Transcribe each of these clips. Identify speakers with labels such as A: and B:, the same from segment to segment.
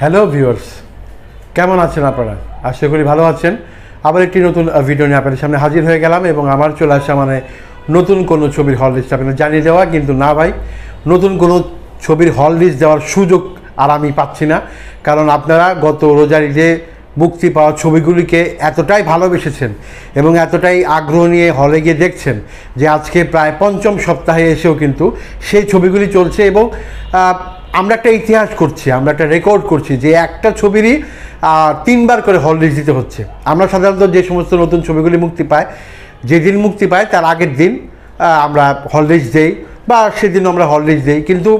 A: Hello viewers, কেমন আছেন আপনারা? আশা করি ভালো আছেন। আবার একটি নতুন ভিডিও নিয়ে আপনাদের সামনে হাজির হয়ে গেলাম এবং আমার চলে আসা মানে নতুন কোনো ছবির হল লিস্ট আপনাদের জানিয়ে দেওয়া, কিন্তু না ভাই, নতুন কোনো ছবির হল লিস্ট দেওয়ার সুযোগ আর আমি পাচ্ছি না। কারণ আপনারা গত রোজার ঈদে মুক্তি পাওয়া ছবিগুলিকে এতটাই ভালোবেসেছেন এবং এতটাই আগ্রহ নিয়ে হলে গিয়ে দেখছেন যে আজকে প্রায় পঞ্চম সপ্তাহে এসেও কিন্তু সেই ছবিগুলি চলছে এবং আমরা একটা ইতিহাস করছি, আমরা একটা রেকর্ড করছি যে একটা ছবিরই 3বার করে হল লিস্ট দিতে হচ্ছে। আমরা সাধারণত যে সমস্ত নতুন ছবিগুলি মুক্তি পায়, যেদিন মুক্তি পায় তার আগের দিন আমরা হল লিস্ট দিই বা সেদিন আমরা হল লিস্ট দিই, কিন্তু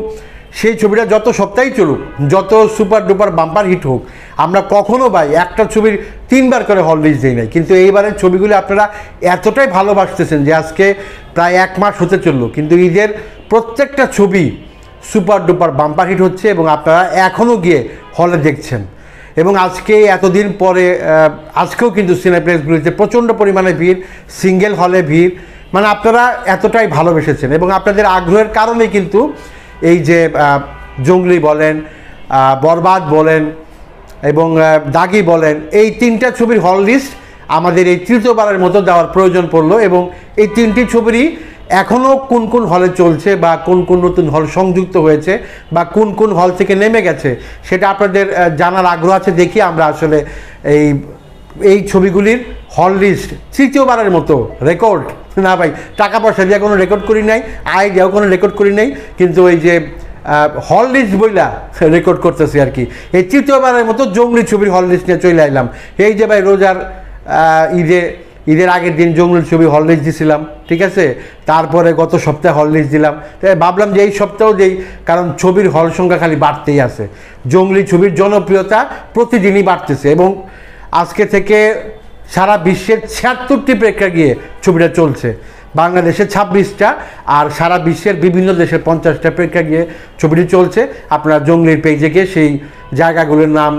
A: সেই ছবিটা যত সপ্তাহেই চলুক, যত সুপার ডুপার বাম্পার হিট হোক, আমরা কখনো ভাই একটা ছবির 3বার করে হল লিস্ট দিই নাই। কিন্তু এইবারের ছবিগুলি আপনারা এতটাই ভালোবাসতেছেন যে আজকে প্রায় 1 মাস হতে চললো, কিন্তু ঈদের প্রত্যেকটা ছবি সুপার ডুপার বাম্পার হিট হচ্ছে এবং আপনারা এখনও গিয়ে হলে দেখছেন। এবং আজকে এতদিন পরে আজকেও কিন্তু সিনেপ্লেক্সগুলিতে প্রচণ্ড পরিমাণে ভিড়, সিঙ্গেল হলে ভিড়, মানে আপনারা এতটাই ভালোবেসেছেন এবং আপনাদের আগ্রহের কারণেই কিন্তু এই যে জঙ্গলি বলেন, বরবাদ বলেন এবং দাগি বলেন, এই 3টা ছবির হল লিস্ট আমাদের এই তৃতীয়বারের মতো দেওয়ার প্রয়োজন পড়লো। এবং এই 3টি ছবিরই এখনও কোন কোন হলে চলছে বা কোন কোন নতুন হল সংযুক্ত হয়েছে বা কোন কোন হল থেকে নেমে গেছে সেটা আপনাদের জানার আগ্রহ আছে দেখি আমরা আসলে এই ছবিগুলির হল লিস্ট তৃতীয়বারের মতো রেকর্ড, না ভাই টাকা পয়সা দিয়ে কোনো রেকর্ড করি নাই, আয় দিয়েও কোনো রেকর্ড করি নাই, কিন্তু ওই যে হল লিস্ট বইলা রেকর্ড করতেছি আর কি। এই তৃতীয়বারের মতো জঙ্গলি ছবির হল লিস্ট নিয়ে চলে আইলাম। এই যে ভাই রোজার ঈদের আগের দিন জঙ্গলি ছবি হল লিস্ট দিয়েছিলাম, ঠিক আছে, তারপরে গত সপ্তাহে হল লিস্ট দিলাম। তাই ভাবলাম যে এই সপ্তাহেও যেই, কারণ ছবির হল সংখ্যা খালি বাড়তেই আছে, জঙ্গলি ছবির জনপ্রিয়তা প্রতিদিনই বাড়তেছে এবং আজকে থেকে সারা বিশ্বের 76টি প্রেক্ষাগৃহে ছবিটা চলছে। বাংলাদেশে 26টা আর সারা বিশ্বের বিভিন্ন দেশের 50টা প্রেক্ষাগৃহে ছবিটি চলছে। আপনারা জঙ্গলির পেজে গিয়ে সেই জায়গাগুলোর নাম,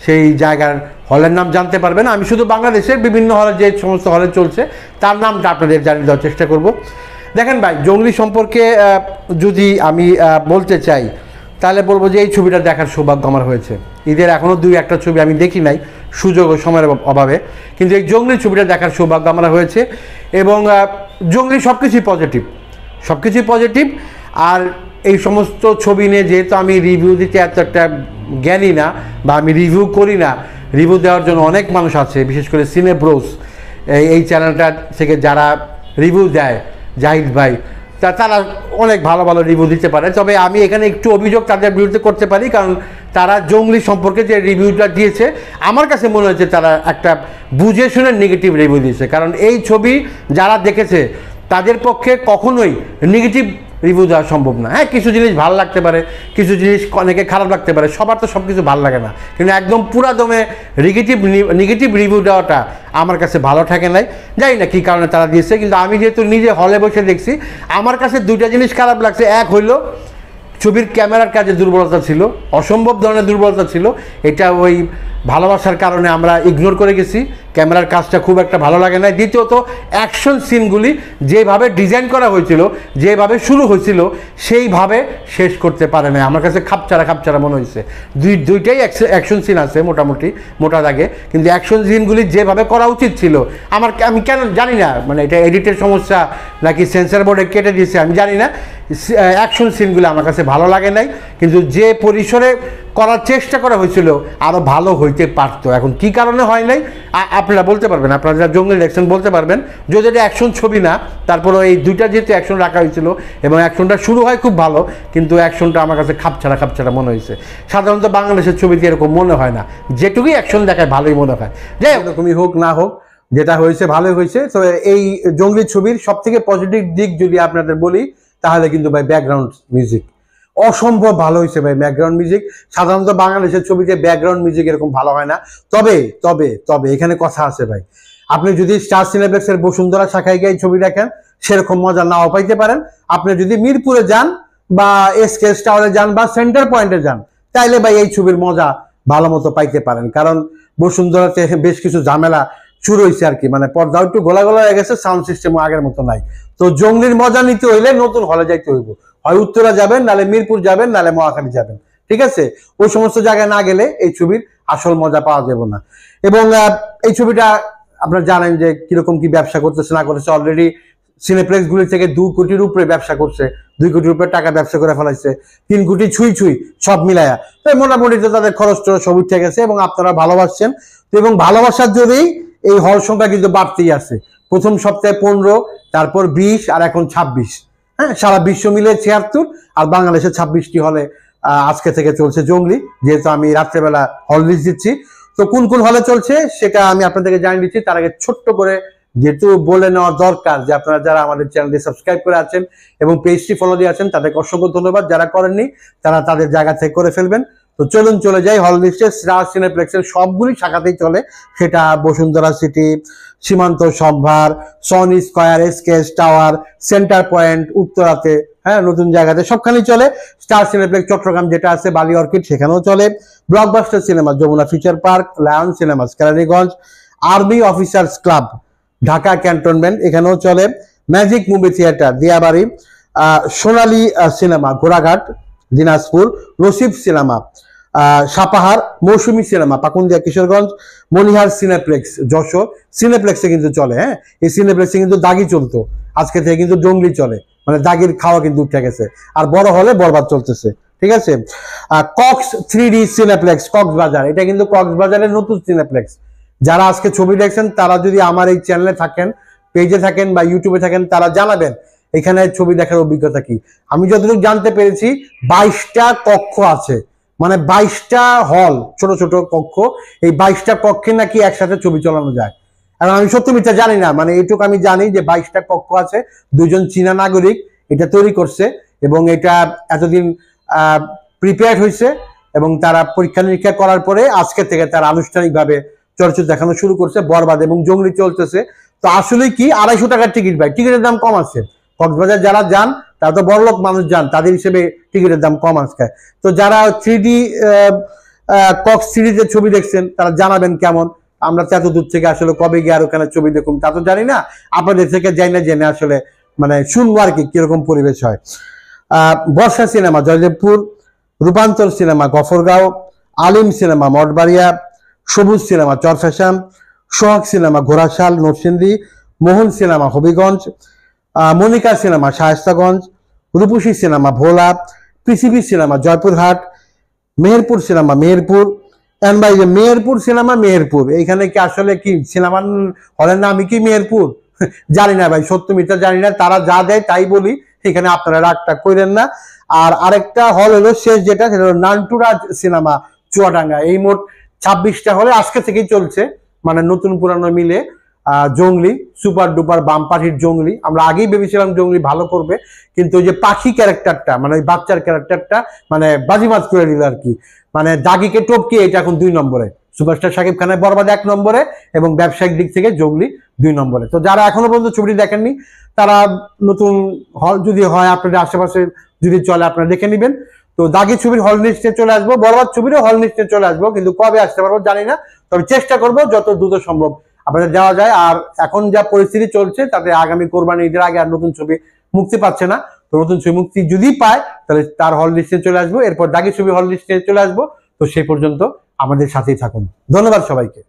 A: সেই জায়গার হলের নাম জানতে পারবেন। আমি শুধু বাংলাদেশের বিভিন্ন হলে যে সমস্ত হলে চলছে তার নামটা আপনাদের জানিয়ে দেওয়ার চেষ্টা করব। দেখেন ভাই, জঙ্গলি সম্পর্কে যদি আমি বলতে চাই তাহলে বলবো যে এই ছবিটা দেখার সৌভাগ্য আমার হয়েছে। ঈদের এখনও 2-1টা ছবি আমি দেখি নাই সুযোগ ও সময়ের অভাবে, কিন্তু এই জঙ্গলি ছবিটা দেখার সৌভাগ্য আমার হয়েছে এবং জঙ্গলি সব কিছুই পজিটিভ। আর এই সমস্ত ছবি নিয়ে যেহেতু আমি রিভিউ দিতে এত একটা জ্ঞানী না বা আমি রিভিউ করি না, রিভিউ দেওয়ার জন্য অনেক মানুষ আছে, বিশেষ করে সিনেব্রোস এই চ্যানেলটা থেকে যারা রিভিউ দেয়, জাহিদ ভাই, তারা অনেক ভালো ভালো রিভিউ দিতে পারে। তবে আমি এখানে একটু অভিযোগ তাদের বিরুদ্ধে করতে পারি, কারণ তারা জঙ্গলি সম্পর্কে যে রিভিউটা দিয়েছে আমার কাছে মনে হচ্ছে তারা একটা বুঝে শুনে নেগেটিভ রিভিউ দিয়েছে। কারণ এই ছবি যারা দেখেছে তাদের পক্ষে কখনোই নেগেটিভ রিভিউ দেওয়া সম্ভব না। হ্যাঁ, কিছু জিনিস ভালো লাগতে পারে, কিছু জিনিস অনেকে খারাপ লাগতে পারে, সবার তো সব কিছু ভালো লাগে না, কিন্তু একদম পুরা দমে নেগেটিভ রিভিউ দেওয়াটা আমার কাছে ভালো থাকে নাই। জানি না কী কারণে তারা দিয়েছে, কিন্তু আমি যেহেতু নিজে হলে বসে দেখছি, আমার কাছে 2টা জিনিস খারাপ লাগছে। এক হইল ছবির ক্যামেরার কাজে দুর্বলতা ছিল, অসম্ভব ধরনের দুর্বলতা ছিল। এটা ওই ভালোবাসার কারণে আমরা ইগনোর করে গেছি, ক্যামেরার কাজটা খুব একটা ভালো লাগে না। দ্বিতীয়ত অ্যাকশন সিনগুলি যেভাবে ডিজাইন করা হয়েছিল, যেভাবে শুরু হয়েছিল সেইভাবে শেষ করতে পারে না, আমার কাছে খাপছাড়া মনে হয়েছে। দুইটাই অ্যাকশন সিন আছে মোটামুটি মোটা দাগে, কিন্তু অ্যাকশন সিনগুলি যেভাবে করা উচিত ছিল আমি কেন জানি না, মানে এটা এডিটের সমস্যা নাকি সেন্সর বোর্ডে কেটে দিয়েছে আমি জানি না, অ্যাকশন সিনগুলো আমার কাছে ভালো লাগে নাই। কিন্তু যে পরিসরে করার চেষ্টা করা হয়েছিল আরও ভালো হইতে পারতো। এখন কী কারণে হয় নাই আপনারা বলতে পারবেন, আপনারা যারা জঙ্গলি দেখছেন বলতে পারবেন। যদি এটা অ্যাকশন ছবি না, তারপরে এই 2টা যেহেতু অ্যাকশন রাখা হয়েছিল এবং অ্যাকশনটা শুরু হয় খুব ভালো, কিন্তু অ্যাকশনটা আমার কাছে খাপছাড়া মনে হয়েছে। সাধারণত বাংলাদেশের ছবিতে এরকম মনে হয় না, যেটুকুই অ্যাকশন দেখায় ভালোই মনে হয়। যাই এরকমই হোক না হোক, যেটা হয়েছে ভালোই হয়েছে। তো এই জঙ্গলি ছবির সবথেকে পজিটিভ দিক যদি আপনাদের বলি তাহলে কিন্তু ভাই ব্যাকগ্রাউন্ড মিউজিক অসম্ভব ভালো হয়েছে ভাই। ব্যাকগ্রাউন্ড মিউজিক সাধারণত বাংলাদেশের ছবিতে ব্যাকগ্রাউন্ড মিউজিক এরকম ভালো হয় না। তবে এখানে কথা আছে ভাই, আপনি যদি স্টার সিনেপ্লেক্সের বসুন্ধরা শাখায় গিয়ে ছবি দেখেন সেরকম মজা নাও পাইতে পারেন। আপনি যদি মিরপুরে যান বা এসকে টাওয়ারে যান বা সেন্টার পয়েন্টে যান, তাইলে ভাই এই ছবির মজা ভালো মতো পাইতে পারেন। কারণ বসুন্ধরাতে বেশ কিছু ঝামেলা শুরু হয়েছে আর কি, মানে পর্দাও একটু গোলা হয়ে গেছে, সাউন্ড সিস্টেমও আগের মতো নাই। তো জঙ্গলির মজা নিতে হইলে নতুন হলে যাইতে হইব, হয় উত্তরা যাবেন, নালে মিরপুর যাবেন, নালে মহাখালী যাবেন। ঠিক আছে? ওই সমস্ত জায়গায় না গেলে এই ছবির আসল মজা পাওয়া যাবে না। এবং এই ছবিটা আপনারা জানেন যে কিরকম কি ব্যবসা করতেছে না করতেছে। অলরেডি সিনেপ্লেক্স গুলি থেকে 2 কোটির উপরে ব্যবসা করছে, 2 কোটির উপরে টাকা ব্যবসা করে ফেলাইছে, 3 কোটি ছুঁই ছুঁই সব মিলায়া। তো মোটামুটি তো তাদের খরচ টরচ সব উঠে গেছে এবং আপনারা ভালোবাসছেন। তো এবং ভালোবাসার জন্যই এই হল সংখ্যা কিন্তু বাড়তেই আছে। প্রথম সপ্তাহে 15, তারপর 20 আর এখন 26। হ্যাঁ, সারা বিশ্ব মিলে 76 আর বাংলাদেশে 26টি হলে আজকে থেকে চলছে জঙ্গলি। যেহেতু আমি রাত্রেবেলা হল লিস্ট দিচ্ছি, তো কোন কোন হলে চলছে সেটা আমি আপনাদেরকে জানিয়ে দিচ্ছি। তার আগে ছোট্ট করে যেহেতু বলে নেওয়া দরকার যে আপনারা যারা আমাদের চ্যানেলটি সাবস্ক্রাইব করে আছেন এবং পেজটি ফলো দিয়ে আছেন তাদেরকে অসংখ্য ধন্যবাদ। যারা করেননি তারা তাদের জায়গা থেকে করে ফেলবেন। তো চলুন চলে যাই হল লিস্টে। স্টার সিনেপ্লেক্সের সবগুলি শাখাতেই চলে, সেটা Bashundhara city, Shimanto Shambhar, Sony square, SKS tower, centre point, উত্তরাতে, হ্যাঁ নতুন জায়গাতে সবখানেই চলে। স্টার সিনেপ্লেক্স চট্টগ্রাম যেটা আছে বালি অর্কিড সেখানেও চলে। Blockbuster cinema Jamuna feature park, Lion Cinemas Keraniganj, army officers club Dhaka cantonment এখানেও চলে। Magic movie theatre Diabari, Sonali cinema ঘোড়াঘাট Dinajpur, Nasib cinema Sapahar, Moushumi cinema Pakundia Kishoreganj, Monihar cineplex Jessore. সিনেপ্লেক্সে কিন্তু চলে, হ্যাঁ এই সিনেপ্লেক্সে কিন্তু দাগি চলতো, আজকে থেকে কিন্তু জঙ্গলি চলে, মানে দাগির খাওয়া কিন্তু উঠে গেছে আর বড় হলে বরবাদ চলতেছে। ঠিক আছে, কক্স 3D সিনেপ্লেক্স কক্সবাজার, এটা কিন্তু কক্সবাজারের নতুন সিনেপ্লেক্স। যারা আজকে ছবি দেখছেন তারা যদি আমার এই চ্যানেলে থাকেন, পেজে থাকেন বা ইউটিউবে থাকেন তারা জানাবেন এখানে ছবি দেখার অভিজ্ঞতা কি। আমি যতটুকু জানতে পেরেছি 22টা কক্ষ আছে, মানে 22টা হল, ছোট ছোট কক্ষ। এই 22টা কক্ষে নাকি একসাথে ছবি চালানো যায়। এবং আমি সত্যি মিথ্যা জানি না, মানে এইটুকু আমি জানি যে 22টা কক্ষ আছে। 2জন চীনা নাগরিক এটা তৈরি করছে এবং এটা এতদিন প্রিপেয়ার্ড হয়েছে এবং তারা পরীক্ষা নিরীক্ষা করার পরে আজকে থেকে তারা আনুষ্ঠানিকভাবে চলচ্চিত্র দেখানো শুরু করছে। বরবাদ এবং জঙ্গলি চলতেছে। তো আসলে কি 250 টাকার টিকিট ভাই, টিকিটের দাম কম আছে। কক্সবাজার যারা যান তারা তো বড়লোক মানুষ যান, তাদের হিসেবে টিকিটের দাম কম আছে। তো যারা 3D কক্স সিরিজের ছবি দেখছেন তারা জানাবেন কেমন। আমরা এত দূর থেকে আসলে কবে গিয়ে আর ওখানে ছবি দেখুন তা তো জানি না, আপনাদের থেকে যাই না জেনে আসলে মানে শুনবো আর কি কিরকম পরিবেশ হয়। বর্ষা সিনেমা জয়দেবপুর, রূপান্তর সিনেমা গফরগাঁও, আলিম সিনেমা মঠবাড়িয়া, সবুজ সিনেমা চরফ্যাশন, সোহাগ সিনেমা ঘোড়াশাল নরসিংদী, মোহন সিনেমা হবিগঞ্জ, মনিকা সিনেমা শায়েস্তাগঞ্জ, রূপসী সিনেমা ভোলা, পৃথিবী সিনেমা জয়পুরহাট, মেহেরপুর সিনেমা মেহেরপুর। ভাই যে মেহেরপুর সিনেমা মেহেরপুর, এইখানে কি আসলে কি সিনেমা হলের নামই কি মেহেরপুর? জানি না ভাই, সত্য মিথ্যা জানি না, তারা যা দেয় তাই বলি, এখানে আপনারা রাগটা করেন না। আর আরেকটা হল হলো শেষ যেটা, সেটা হলো নান্টুরাজ সিনেমা চুয়াডাঙ্গা। এই মোট 26টা হলে আজকে থেকেই চলছে, মানে নতুন পুরানো মিলে। জঙ্গলি সুপার ডুপার বাম্পার হিট জঙ্গলি। আমরা আগেই ভেবেছিলাম জঙ্গলি ভালো করবে, কিন্তু ওই যে পাখি ক্যারেক্টারটা, মানে ওই বাচ্চার ক্যারেক্টারটা মানে বাজিমাত করে দিল আর কি। মানে দাগিকে টপকে এটা এখন 2 নম্বরে, সুপারস্টার শাকিব খানের বরবাদ 1 নম্বরে এবং ব্যবসায়িক দিক থেকে জঙ্গলি 2 নম্বরে। তো যারা এখনো পর্যন্ত ছবিটি দেখেননি তারা নতুন হল যদি হয় আপনাদের আশেপাশে যদি চলে আপনারা দেখে নেবেন। তো দাগি ছবির হল লিস্টে চলে আসবো, বরবাদ ছবিরও হল লিস্টে চলে আসবো, কিন্তু কবে আসতে পারবো জানি না। তবে চেষ্টা করবো যত দ্রুত সম্ভব আপনাদের যাওয়া যায়। আর এখন যা পরিস্থিতি চলছে তাতে আগামী কোরবানি ঈদের আগে আর নতুন ছবি মুক্তি পাচ্ছে না। তো নতুন ছবি মুক্তি যদি পায় তাহলে তার হল লিস্টে চলে আসবো, এরপর দাগি ছবি হল লিস্টে চলে আসবো। তো সেই পর্যন্ত আমাদের সাথেই থাকুন। ধন্যবাদ সবাইকে।